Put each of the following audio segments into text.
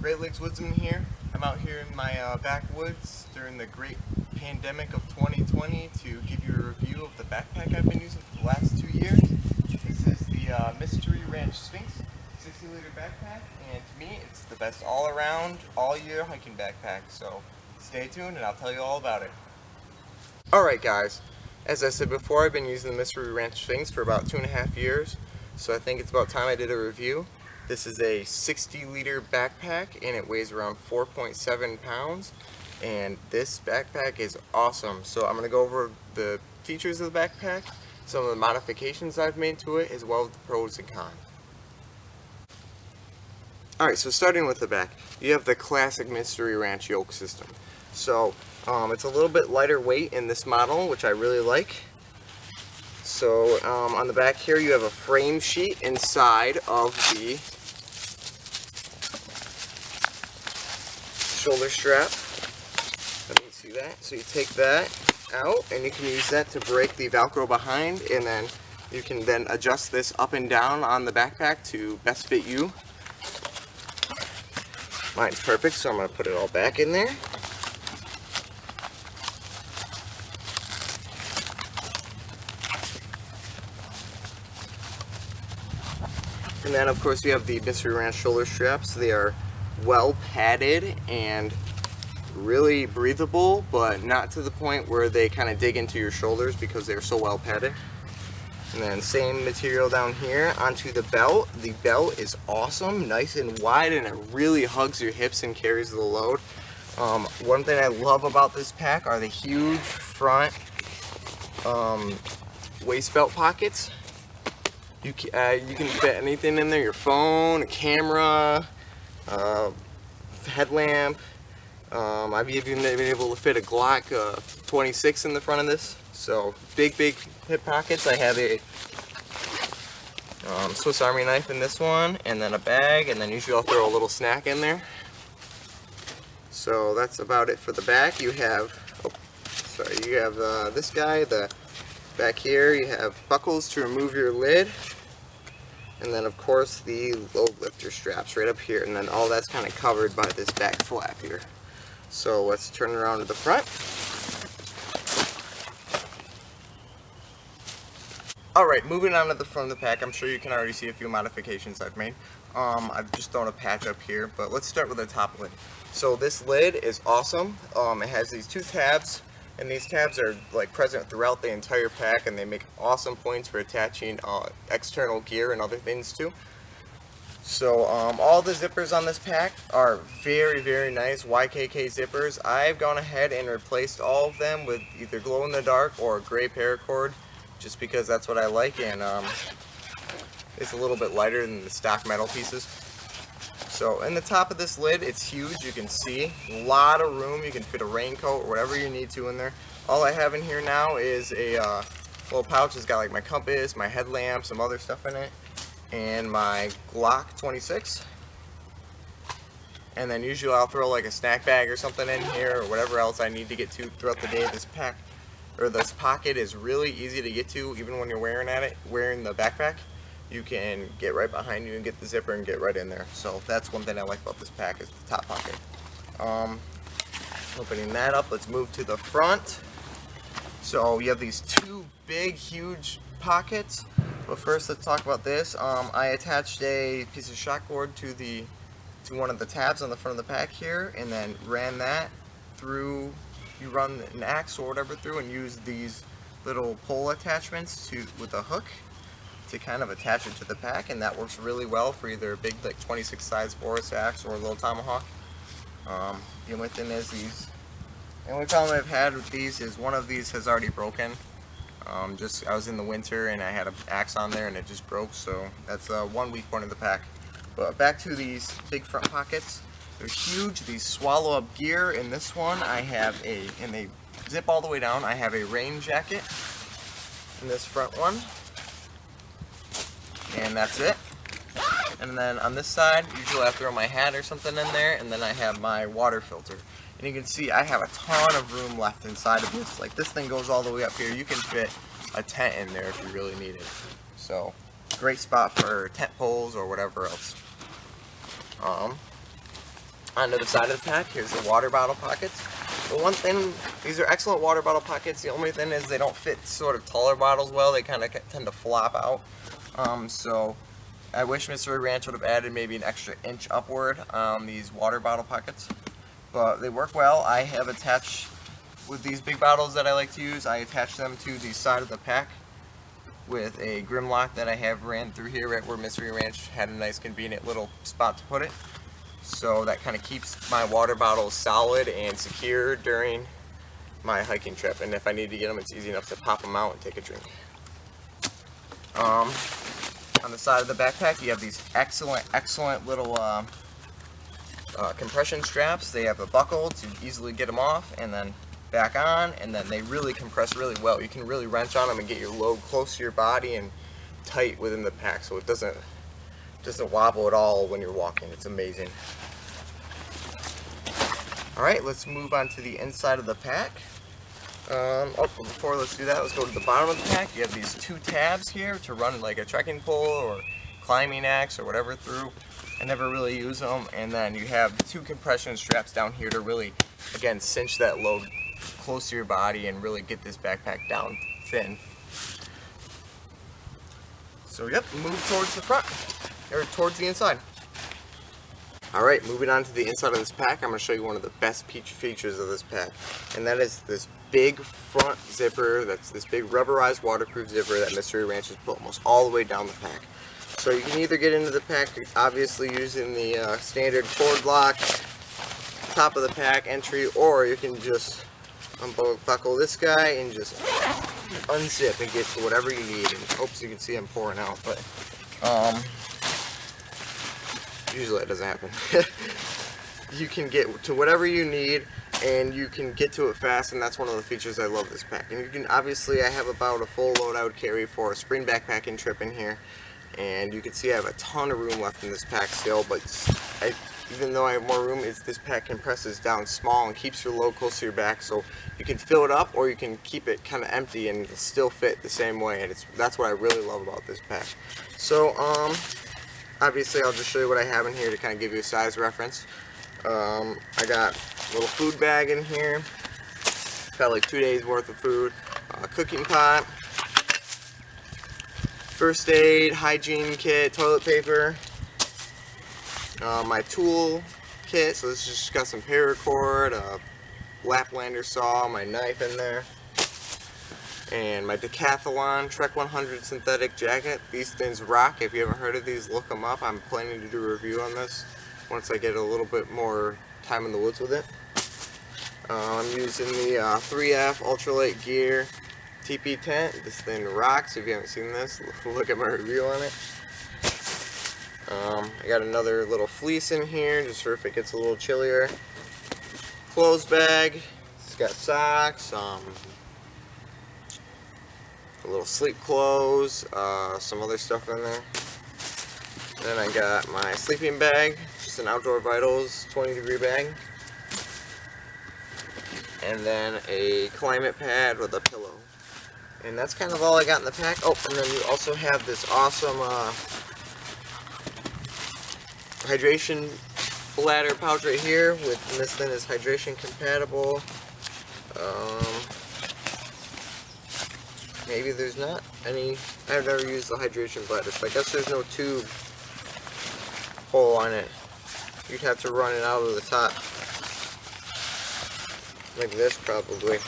Great Lakes Woodsman here. I'm out here in my backwoods during the great pandemic of 2020 to give you a review of the backpack I've been using for the last 2 years. This is the Mystery Ranch Sphinx 60-liter backpack, and to me it's the best all-around, all-year hiking backpack, so stay tuned and I'll tell you all about it. Alright guys, as I said before, I've been using the Mystery Ranch Sphinx for about 2.5 years, so I think it's about time I did a review. This is a 60-liter backpack and it weighs around 4.7 pounds, and this backpack is awesome. So I'm going to go over the features of the backpack, some of the modifications I've made to it, as well as the pros and cons. Alright, so starting with the back, you have the classic Mystery Ranch yoke system. So it's a little bit lighter weight in this model, which I really like. So on the back here you have a frame sheet inside of the shoulder strap. Let me see that. So you take that out and you can use that to break the Velcro behind, and then you can then adjust this up and down on the backpack to best fit you. Mine's perfect, so I'm going to put it all back in there. And then of course you have the Mystery Ranch shoulder straps. They are well padded and really breathable, but not to the point where they kind of dig into your shoulders because they're so well padded. And then same material down here onto the belt. The belt is awesome, nice and wide, and it really hugs your hips and carries the load. One thing I love about this pack are the huge front waist belt pockets. You can fit anything in there, your phone, a camera, headlamp. I've even been able to fit a Glock 26 in the front of this. So big hip pockets. I have a Swiss Army knife in this one, and then a bag, and then usually I'll throw a little snack in there. So that's about it for the back. You have, this guy, the back here you have buckles to remove your lid, and then of course the load lifter straps right up here, and then all that's kind of covered by this back flap here. So let's turn it around to the front. Alright, moving on to the front of the pack, I'm sure you can already see a few modifications I've made. I've just thrown a patch up here, but let's start with the top lid. So this lid is awesome. It has these two tabs, and these tabs are like present throughout the entire pack, and they make awesome points for attaching external gear and other things too. So all the zippers on this pack are very nice YKK zippers. I've gone ahead and replaced all of them with either glow in the dark or gray paracord, just because that's what I like, and it's a little bit lighter than the stock metal pieces. So in the top of this lid, it's huge. You can see a lot of room. You can fit a raincoat or whatever you need to in there. All I have in here now is a little pouch. It's got like my compass, my headlamp, some other stuff in it, and my Glock 26. And then usually I'll throw like a snack bag or something in here, or whatever else I need to get to throughout the day. This pocket is really easy to get to, even when you're wearing the backpack. You can get right behind you and get the zipper and get right in there. So that's one thing I like about this pack, is the top pocket. Opening that up, let's move to the front. So you have these two big, huge pockets. But first, let's talk about this. I attached a piece of shock cord to one of the tabs on the front of the pack here, and then ran that through. You run an axe or whatever through, and use these little pole attachments with a hook to kind of attach it to the pack, and that works really well for either a big like 26 size forest axe or a little tomahawk. The only thing is the only problem I've had with these is one of these has already broken. I was in the winter and I had an axe on there and it just broke, so that's one weak point of the pack. But back to these big front pockets. They're huge. These swallow up gear. In this one I have and they zip all the way down. I have a rain jacket in this front one, and that's it. And then on this side, usually I throw my hat or something in there, and then I have my water filter. And you can see I have a ton of room left inside of this. Like, this thing goes all the way up here. You can fit a tent in there if you really need it. So great spot for tent poles or whatever else. onto the side of the pack, here's the water bottle pockets. The one thing, these are excellent water bottle pockets. The only thing is they don't fit sort of taller bottles well. They kind of tend to flop out. So I wish Mystery Ranch would have added maybe an extra inch upward on these water bottle pockets. But they work well. I have attached, with these big bottles that I like to use, I attach them to the side of the pack with a Grimlock that I have ran through here right where Mystery Ranch had a nice convenient little spot to put it. So that kind of keeps my water bottles solid and secure during my hiking trip. And if I need to get them, it's easy enough to pop them out and take a drink. On the side of the backpack, you have these excellent little compression straps. They have a buckle to easily get them off and then back on, and then they really compress really well. You can really wrench on them and get your load close to your body and tight within the pack, so it doesn't wobble at all when you're walking. It's amazing. Alright, let's move on to the inside of the pack. Before let's do that, let's go to the bottom of the pack. You have these two tabs here to run like a trekking pole or climbing axe or whatever through. I never really use them. And then you have two compression straps down here to really, again, cinch that load close to your body and really get this backpack down thin. So yep, move towards the front, or towards the inside. Alright, moving on to the inside of this pack, I'm going to show you one of the best features of this pack. And that is this big front zipper, that's this big rubberized waterproof zipper that Mystery Ranch has put almost all the way down the pack. So you can either get into the pack, obviously using the standard cord lock, top of the pack entry, or you can just unbuckle this guy and just unzip and get to whatever you need. And oops, you can see I'm pouring out, but usually it doesn't happen. You can get to whatever you need and you can get to it fast, and that's one of the features I love this pack. And you can, obviously I have about a full load I would carry for a spring backpacking trip in here, and you can see I have a ton of room left in this pack still, but even though I have more room, this pack compresses down small and keeps your load close to your back, so you can fill it up or you can keep it kind of empty and it'll still fit the same way, and that's what I really love about this pack. So obviously I'll just show you what I have in here to kind of give you a size reference. I got a little food bag in here, got like 2 days worth of food, a cooking pot, first aid, hygiene kit, toilet paper, my tool kit, so this just got some paracord, a Laplander saw, my knife in there, and my Decathlon Trek 100 synthetic jacket. These things rock. If you haven't heard of these, look them up. I'm planning to do a review on this once I get a little bit more time in the woods with it. I'm using the 3F Ultralight Gear TP tent. This thing rocks. If you haven't seen this, look at my review on it. I got another little fleece in here just for if it gets a little chillier. Clothes bag. It's got socks, a little sleep clothes, some other stuff in there. Then I got my sleeping bag, just an Outdoor Vitals 20-degree bag. And then a climate pad with a pillow. And that's kind of all I got in the pack. Oh, and then you also have this awesome hydration bladder pouch right here, and this thing is hydration compatible. Maybe there's not any. I've never used the hydration bladder, so I guess there's no tube hole on it. You'd have to run it out of the top, like this probably.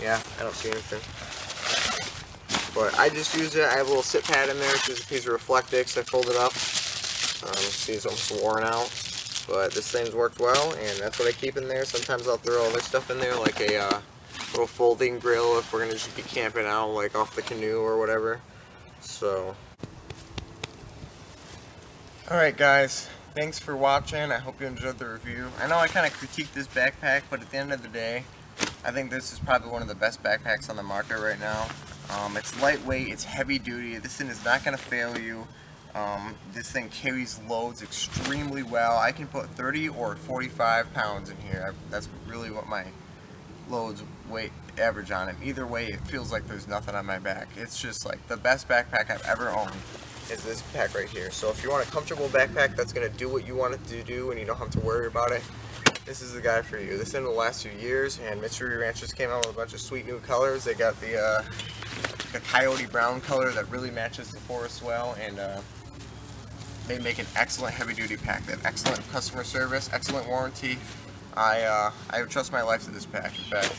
Yeah, I don't see anything. But I just use it. I have a little sit pad in there. It's just a piece of Reflectix. I fold it up. See, it's almost worn out. But this thing's worked well, and that's what I keep in there. Sometimes I'll throw other stuff in there, like a little folding grill if we're going to just be camping out, like off the canoe or whatever. So, alright guys, thanks for watching. I hope you enjoyed the review. I know I kind of critiqued this backpack, but at the end of the day, I think this is probably one of the best backpacks on the market right now. It's lightweight, it's heavy duty, this thing is not going to fail you. This thing carries loads extremely well. I can put 30 or 45 pounds in here. That's really what my loads weight average on it. Either way, it feels like there's nothing on my back. It's just like the best backpack I've ever owned. is this pack right here. So if you want a comfortable backpack that's going to do what you want it to do and you don't have to worry about it, this is the guy for you. This is in the last few years, and Mystery Ranchers came out with a bunch of sweet new colors. They got the coyote brown color that really matches the forest well, and they make an excellent heavy-duty pack. They have excellent customer service, excellent warranty. I trust my life to this pack. In fact,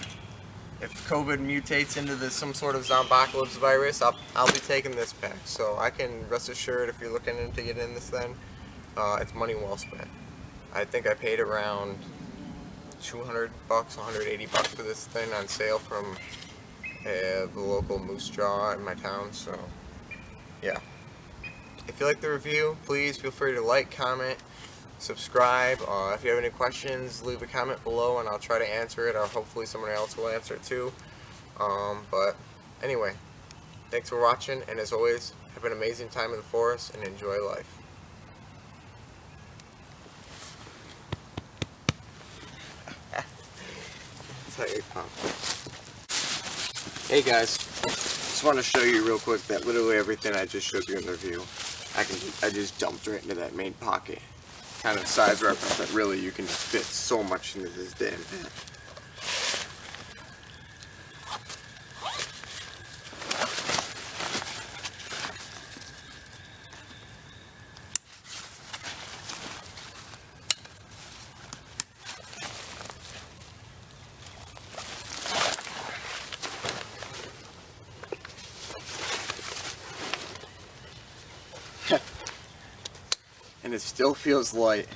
if COVID mutates into some sort of zombocalypse virus, I'll be taking this pack. So I can rest assured, if you're looking to get in this thing, it's money well spent. I think I paid around $200, $180 for this thing on sale from the local moose jaw in my town. So yeah, if you like the review, please feel free to like, comment, subscribe. If you have any questions, leave a comment below and I'll try to answer it, or hopefully someone else will answer it too. But anyway, thanks for watching, and as always, have an amazing time in the forest and enjoy life. Hey guys, just want to show you real quick that literally everything I just showed you in the review, I just dumped right into that main pocket. Kind of size reference that really you can fit so much into this damn pack. And it still feels light.